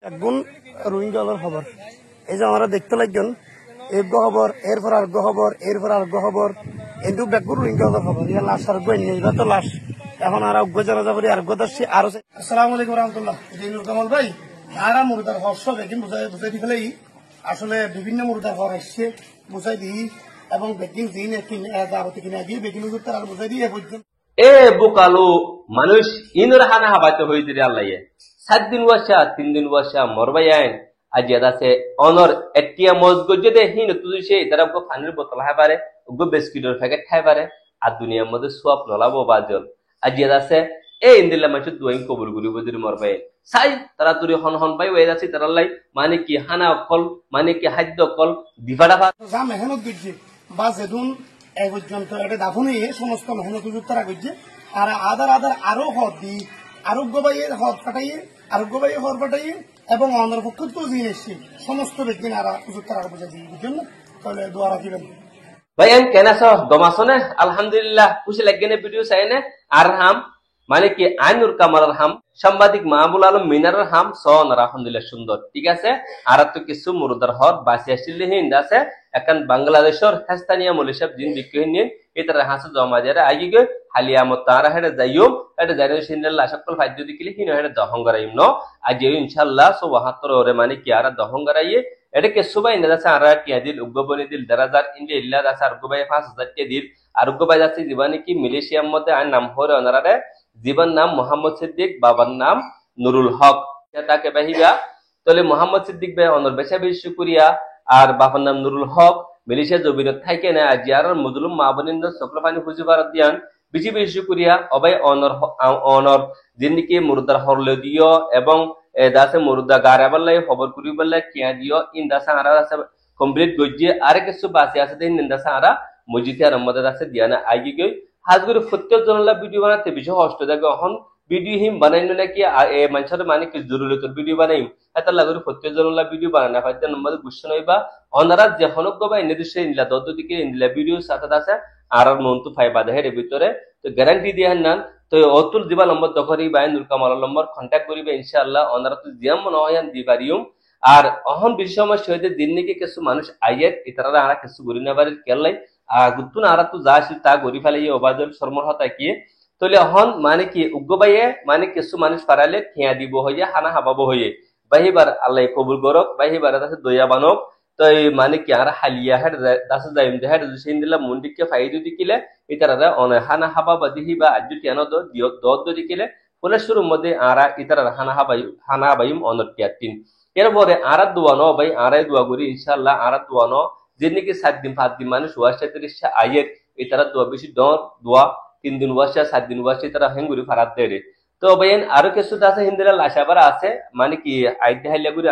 একগুণ রোহিঙ্গার খবর এই যে আমরা দেখতে লাগছেন এক খবর এরপর আর খবর এরপর আর খবর কিন্তু বেগুন রোহিঙ্গার খবর ইয়া লাশ আর এবার তো লাশ এখন আর অজ্ঞ জানা যাবে আর গদাসি আরো। আসসালামু আলাইকুম রহমতুল্লাহ। জিনুর কামাল ভাই আর মুরদার হর্ষ বেগিন বুঝাই দি ফেলেই আসলে বিভিন্ন মুরদার ঘর আসছে বুঝাই দিই এবং বেগিন দিন যাবতীয় কিনে দিয়ে বেগিন উত্তর আর বুঝাই দিয়ে পর্যন্ত এ বোকালো মানুষ ইনর হানা হাবাইতে হই দিরে আল্লাহ 7 দিন ওয়াসা 3 দিন ওয়াসা মরবাই আইন আজিয়াদ আছে অনর এটিয়া মজগজ দে হিন তুই সে তারা গো পানির বোতল হাবারে গো বিস্কিটের প্যাকেট খাইবারে আর দুনিয়ার মধ্যে সোয়াপ নলাবো বাজল আজিয়াদ আছে এ ইন্দিলা মাছ দুই কবুল গুরি বদির মরবাই সাই তারা তুরি হন হন পাই ওই আছে তারা লাই মানে কি হানা কল মানে কি খাদ্য কল দিবাডা যা মেহনত দিচ্ছে বা যেদিন এই পর্যন্ত এটা দাফনে সমস্ত মেহনত তারা করছে আর আদার আদার আরো হদ দি আরোগ্য বাইয়ের হদ পাঠাইয়ে আরোগ্য বাইয়ের হদ পাঠাইয়ে এবং অন্ধ্র পক্ষ তো জিনিস এসছে সমস্ত ব্যক্তি আর সুযোগ তারা বোঝা দিয়ে বুঝছেন তাহলে দোয়া রাখিবেন ভাই এম কেন আছো দমাসনে আলহামদুলিল্লাহ খুশি লাগেনে ভিডিও চাইনে আর হাম মানে কি আইনুর কামাল হাম সাংবাদিক মাহবুল আলম মিনার হাম সন আলহামদুলিল্লাহ সুন্দর ঠিক আছে আর তো কিছু মুরদার হর বাসি আসলে হিন্দ আছে এখন বাংলাদেশের স্থানীয় মলিসাব জিন বিক্রি নিয়ে এটার হাসে জমা যায় আগে গে হালিয়া মত আর হেডে যাইও এটা জানি সিন্দাল আশাকল ফাইদ্য দিকিলে হিন হেডে দহঙ্গরাইম ন আজ ইনশাআল্লাহ 72 ওরে মানে কি আর দহঙ্গরাইয়ে এটা কে সুবাই না আছে আর টিয়া দিল উগ্গবনি দিল দারাজার ইন্ডিয়া ইল্লা আছে আর গুবাই 5000 কে দিল আর গুবাই যাচ্ছে জীবনে কি মালয়েশিয়ার মধ্যে আর নাম হরে ওনারে জীবন নাম মোহাম্মদ সিদ্দিক বাবার নাম নুরুল হক তাকে বাহিবা তাহলে মোহাম্মদ সিদ্দিক ভাই অনর বেশা বেশি শুকরিয়া আর বাবার নাম নুরুল হক মালয়েশিয়া জবিনত থাকে না আজ আর মুজলুম মাবনিন্দ সকলফানি হুজুবার দিয়ান বেশি বেশি শুকরিয়া অবাই অনর অনর জিন্দিকে মুরদার হরলে দিও এবং দাসে মুরদা গারাবাল্লাই খবর করিবাল্লাই কিয়া দিও ইন দাসা আরা আছে কমপ্লিট গজ্জে আর কিছু বাসি আছে দিন দাসা আরা মসজিদে আর মদদ আছে দিয়ানা আইগি গই হাজগুরি প্রত্যেক জনলা ভিডিও বানাতে বেশি কষ্ট থাকে এখন ভিডিও হিম বানাইনো নাকি এ মানুষের মানে কি জরুরতর ভিডিও বানাইম এত লাগরি প্রত্যেক জনলা ভিডিও বানানা হয়তো নম্বর বুঝছ নইবা অনারা যে হনক গবাই নির্দিষ্ট ইনলা দদ্দ দিকে ইনলা ভিডিও সাথে আছে আর মন তো ফাইবা দেহের ভিতরে তো গ্যারান্টি দিয়ে না তো অতুল দিবা নম্বর দখরি বাই নুর কামাল নম্বর কন্টাক্ট করিবে ইনশাআল্লাহ অনারা তো জিয়াম মনে হয় দিবারিউম আর অহন বেশি সময় সহিতে দিন নাকি কিছু মানুষ আইয়ের ইতারা আর কিছু গরি না বাড়ির কেলাই গুতুন আর তো যা আসিল তা গরি ফেলাই অবাদল সরমর হতা কি তাহলে হন মানে কি উগ্গবাইয়ে মানে কিছু মানুষ পারালে ঠিয়া দিব হইয়া হানা হাবাবো হইয়ে বাহিবার আল্লাহ কবুল করক বাহিবার আছে দয়া বানক তো মানে কি আর হালিয়া হেড দাসে যাইম দে হেড সেন দিলা মুন্ডিকে ফাইদু দিকিলে ইতারা অনে হানা হাবাবা দিহিবা আজু টিয়ানো দ দিও দদ দিকিলে ফলে শুরু মধ্যে আরা ইতারা হানা বাইম অনটিয়াতিন এরপরে আরা দোয়ানো ভাই আরাই দোয়া করি ইনশাআল্লাহ আরা দোয়ানো যেদিকে 7 দিন 5 দিন মানুষ ওয়াশা তিরিশা আয়ের ইতারা দোয়া বেশি দোয়া 3 দিন ওয়াশা 7 দিন ওয়াশা তারা হেঙ্গুরি ফারাত দেরে তো ভাইন আরো কিছু আছে হিন্দিরা লাশাবার আছে মানে কি আইতে হাইলা গুরি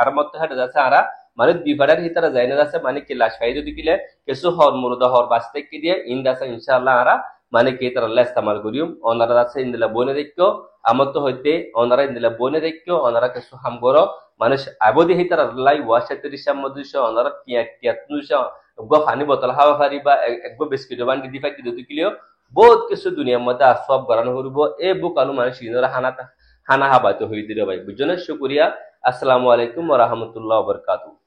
আর মত হাট আছে আরা মানে বিফারার হিতারা যাইনা আছে মানে কি লাশ ফাইদো দিকিলে কিছু হর মুরদা হর বাস্তে কি দিয়ে ইনদাসা ইনশাআল্লাহ আরা মানে কি তারা লা ইস্তেমাল করিম ওনারা আছে ইনদিলা বনে দেখো আমার তো হইতে ওনারা ইনদিলা বনে দেখো ওনারা কিছু হাম করো মানুষ আবদি হিতারা লাই ওয়াশা তিরিশার মধ্যে ওনারা তিয়াতুশা গো পানি বোতল হাওয়া ফারিবা একগো বিস্কিট বান্ডি দি ফাইতি দুই কিলো বহুত কিছু দুনিয়ার মধ্যে আসব গরানো হইব এ বুকালু মানুষ ইনরা হানা হাবাতে হই দিরে ভাই বুঝছেন শুকরিয়া আসসালামু আলাইকুম ওয়া রাহমাতুল্লাহি ওয়া বারাকাতুহু।